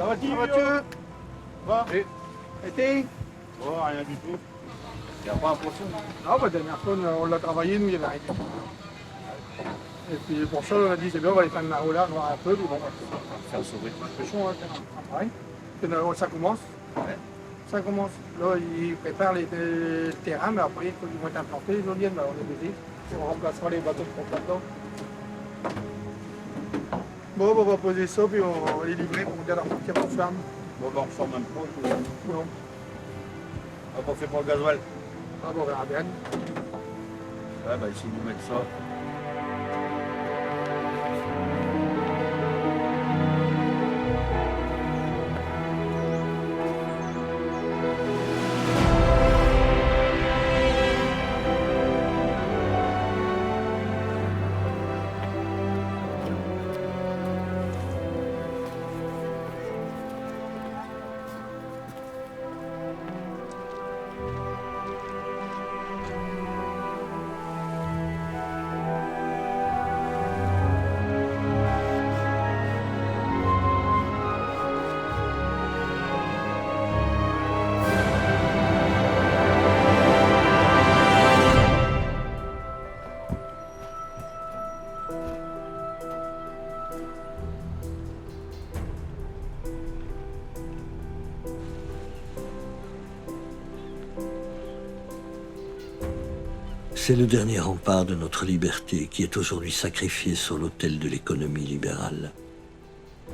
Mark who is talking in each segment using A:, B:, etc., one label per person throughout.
A: Ça va, Mathieu? Va. Été? Oh, rien du tout. Il n'y a pas un poisson.
B: Ah, bah, dernière fois, on l'a travaillé, nous, il y avait rien. Et puis pour ça, on a dit, c'est bien, on va aller faire une au large, voir un peu, puis bon,
A: Faire sauver.
B: pêchons, hein, c'est pareil. Ça commence.
A: Ouais.
B: Ça commence. Là, ils préparent le terrain, mais après, ils vont être implantés, les éoliennes, là, on est busy. On remplacera les bateaux qui sont là-dedans. Bon, on va poser ça, puis on va les livrer pour bien leur partir pour ferme.
A: Bon, ben, on ressort même pas.
B: Non.
A: On va pas faire pour le gasoil.
B: Ah, bon, on verra bien.
A: Ouais, bah, ici, nous mettre ça.
C: C'est le dernier rempart de notre liberté qui est aujourd'hui sacrifié sur l'autel de l'économie libérale.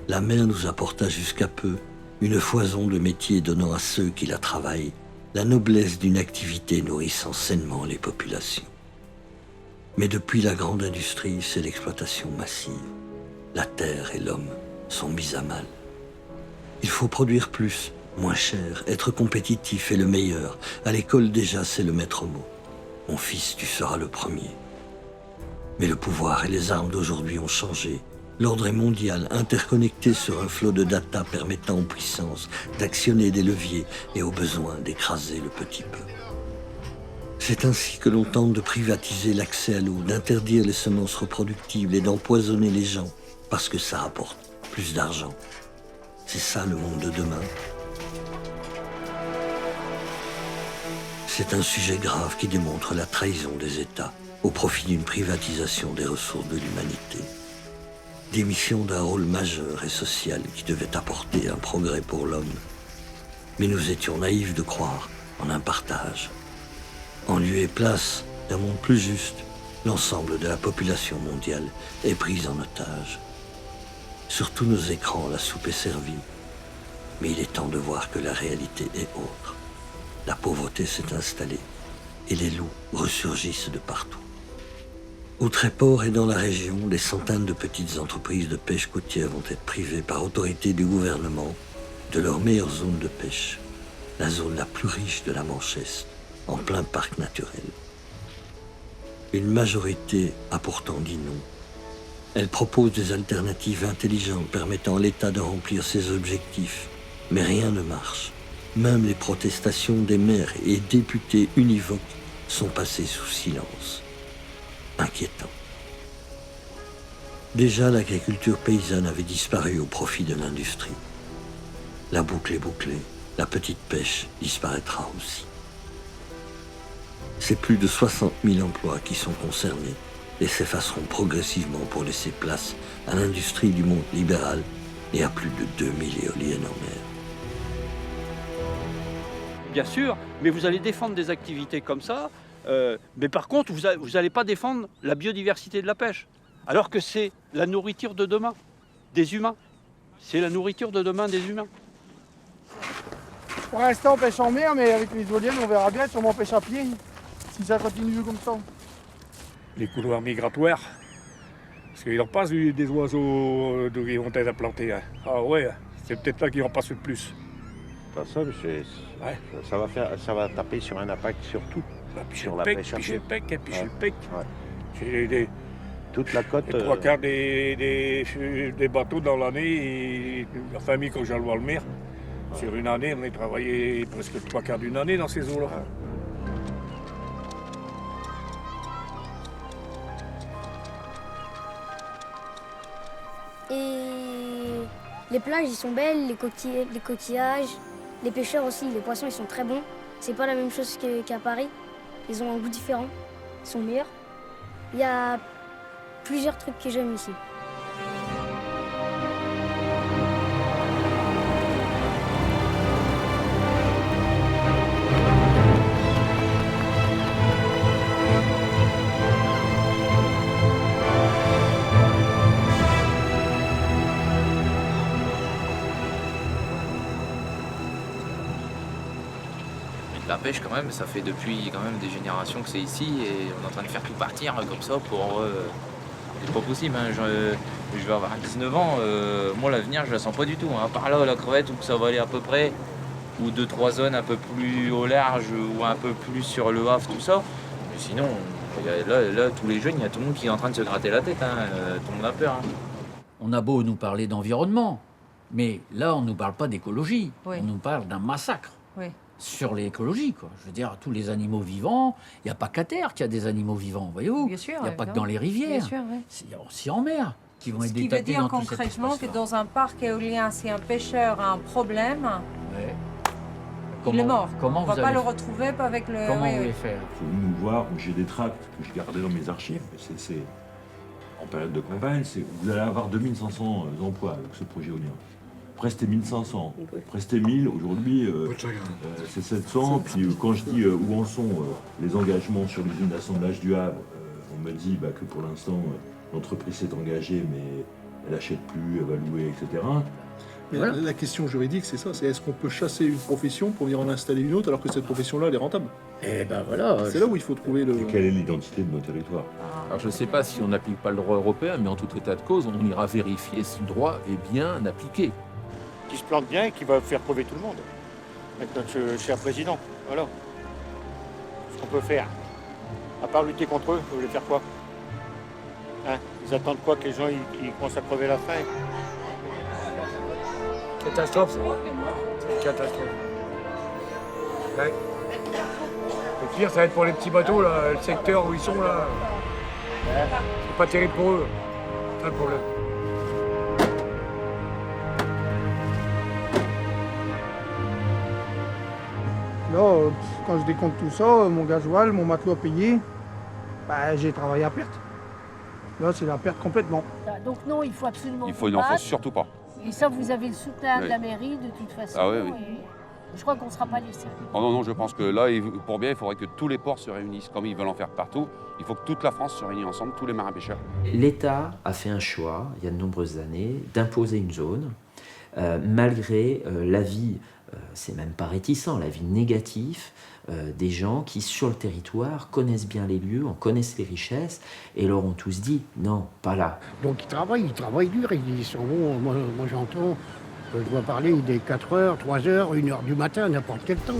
C: La mer nous apporta jusqu'à peu une foison de métiers donnant à ceux qui la travaillent la noblesse d'une activité nourrissant sainement les populations. Mais depuis la grande industrie, c'est l'exploitation massive. La terre et l'homme sont mis à mal. Il faut produire plus, moins cher, être compétitif et le meilleur. À l'école déjà, c'est le maître mot. Mon fils, tu seras le premier. Mais le pouvoir et les armes d'aujourd'hui ont changé. L'ordre est mondial, interconnecté sur un flot de data permettant aux puissances d'actionner des leviers et au besoin d'écraser le petit peuple. C'est ainsi que l'on tente de privatiser l'accès à l'eau, d'interdire les semences reproductibles et d'empoisonner les gens parce que ça rapporte plus d'argent. C'est ça le monde de demain. C'est un sujet grave qui démontre la trahison des États au profit d'une privatisation des ressources de l'humanité. Démission d'un rôle majeur et social qui devait apporter un progrès pour l'homme. Mais nous étions naïfs de croire en un partage. En lieu et place d'un monde plus juste, l'ensemble de la population mondiale est prise en otage. Sur tous nos écrans, la soupe est servie. Mais il est temps de voir que la réalité est autre. La pauvreté s'est installée et les loups ressurgissent de partout. Au Tréport et dans la région, des centaines de petites entreprises de pêche côtière vont être privées par autorité du gouvernement de leur meilleure zone de pêche, la zone la plus riche de la Manche Est, en plein parc naturel. Une majorité a pourtant dit non. Elle propose des alternatives intelligentes permettant à l'État de remplir ses objectifs, mais rien ne marche. Même les protestations des maires et députés univoques sont passées sous silence. Inquiétant. Déjà, l'agriculture paysanne avait disparu au profit de l'industrie. La boucle est bouclée, la petite pêche disparaîtra aussi. C'est plus de 60 000 emplois qui sont concernés et s'effaceront progressivement pour laisser place à l'industrie du monde libéral et à plus de 2000 éoliennes en mer.
D: Bien sûr, mais vous allez défendre des activités comme ça, mais par contre, vous n'allez pas défendre la biodiversité de la pêche, alors que c'est la nourriture de demain, des humains. C'est la nourriture de demain des humains.
B: Pour l'instant, on pêche en mer, mais avec les éoliennes, on verra bien, sûrement on pêche à pied, si ça continue comme ça.
E: Les couloirs migratoires, parce qu'il en passe des oiseaux qui vont être implantés. Hein. Ah ouais, c'est peut-être là qu'ils en passent le plus.
F: Ça, ça va taper sur un impact sur tout.
E: Bah, puis
F: Sur
E: le
F: la
E: pec,
F: pêche à
E: puis
F: pied.
E: le pec, et puis
F: Ouais.
E: le pec.
F: Ouais. Toute la côte.
E: Les trois quarts des bateaux dans l'année, et la famille quand j'allais voir le mer, sur une année, on a travaillé presque le trois quarts d'une année dans ces eaux-là.
G: Et Les plages, ils sont belles, les coquillages, les pêcheurs aussi, les poissons, ils sont très bons. C'est pas la même chose qu'à Paris. Ils ont un goût différent, ils sont meilleurs. Il y a plusieurs trucs que j'aime ici.
H: La pêche quand même, ça fait depuis quand même des générations que c'est ici et on est en train de faire tout partir comme ça pour... c'est pas possible, hein. Je vais avoir 19 ans, moi l'avenir je la sens pas du tout, hein. Par là la crevette où ça va aller à peu près, ou 2-3 zones un peu plus au large ou un peu plus sur le Havre, tout ça. Mais sinon, là tous les jeunes, il y a tout le monde qui est en train de se gratter la tête, hein. Tout le monde a peur. Hein.
I: On a beau nous parler d'environnement, mais là on ne nous parle pas d'écologie,
J: Oui.
I: on nous parle d'un massacre.
J: Oui.
I: Sur l'écologie, quoi. Je veux dire, tous les animaux vivants, il n'y a pas qu'à terre qu'il y a des animaux vivants, voyez-vous.
J: Bien sûr.
I: Il n'y a pas que dans les rivières.
J: Bien sûr, oui.
I: Il y a aussi en mer qui vont
J: Ce
I: être
J: qui veut
I: détectés
J: dire
I: dans tout cet
J: concrètement que
I: espace-là.
J: dans un parc éolien, si un pêcheur a un problème,
I: Ouais.
J: il est mort.
I: Comment
J: On ne va
I: vous
J: pas
I: allez
J: le retrouver avec le...
I: Comment
J: oui,
I: vous
J: oui.
I: voulez faire?
K: Il faut nous voir, j'ai des tracts que je gardais dans mes archives, c'est en période de campagne, vous allez avoir 2500 emplois avec ce projet éolien. Après c'était 1500, après c'était 1000, aujourd'hui c'est 700, puis quand je dis où en sont les engagements sur l'usine d'assemblage du Havre, on me dit que pour l'instant l'entreprise s'est engagée mais elle n'achète plus, elle va louer, etc.
A: Mais
I: Voilà.
A: la question juridique, c'est ça, c'est est-ce qu'on peut chasser une profession pour venir en installer une autre alors que cette profession-là, elle est rentable?
I: Eh ben voilà.
A: C'est là où il faut trouver le...
K: Et quelle est l'identité de nos territoires?
L: Alors je ne sais pas si on n'applique pas le droit européen, mais en tout état de cause, on ira vérifier si le droit est bien appliqué.
M: Qui se plante bien et qui va faire crever tout le monde. Avec notre cher président. Voilà. Ce qu'on peut faire. À part lutter contre eux, vous voulez faire quoi? Hein? Ils attendent quoi que les gens ils commencent à crever la faim?
B: Catastrophe, c'est vrai. C'est une catastrophe. Ouais. Le pire, ça va être pour les petits bateaux, là, le secteur où ils sont, là. C'est pas terrible pour eux. C'est ça le problème. Là, quand je décompte tout ça, mon gasoil, mon matelot à payer, j'ai travaillé à perte. Là, c'est la perte complètement.
J: Donc non, il faut absolument...
L: Il n'en faut surtout pas.
J: Et ça, vous avez le soutien
L: Oui.
J: de la mairie, de toute façon.
L: Ah oui, oui.
J: Et je crois qu'on ne sera pas laissé.
L: Non, je pense que là, pour bien, il faudrait que tous les ports se réunissent. Comme ils veulent en faire partout, il faut que toute la France se réunisse ensemble, tous les marins-pêcheurs.
N: L'État a fait un choix, il y a de nombreuses années, d'imposer une zone, malgré l'avis, c'est même pas réticent, l'avis négatif des gens qui, sur le territoire, connaissent bien les lieux, en connaissent les richesses, et leur ont tous dit non, pas là.
M: Donc ils travaillent dur, ils sont bons. Moi j'entends, je dois parler des 4h, 3h, 1h du matin, n'importe quel temps.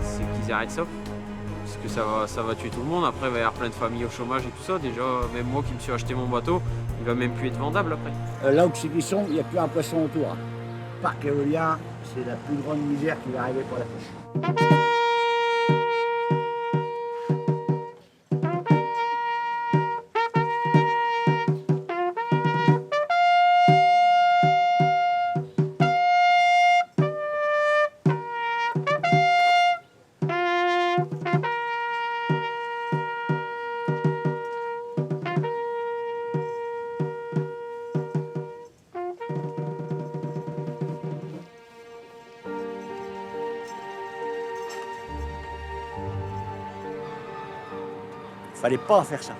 H: C'est qu'ils arrêtent ça. Parce que ça va tuer tout le monde. Après, il va y avoir plein de familles au chômage et tout ça. Déjà, même moi qui me suis acheté mon bateau, il va même plus être vendable après.
M: Là où ils sont, il n'y a plus un poisson autour. Parc éolien, c'est la plus grande misère qui va arriver pour la pêche. Fallait pas faire ça.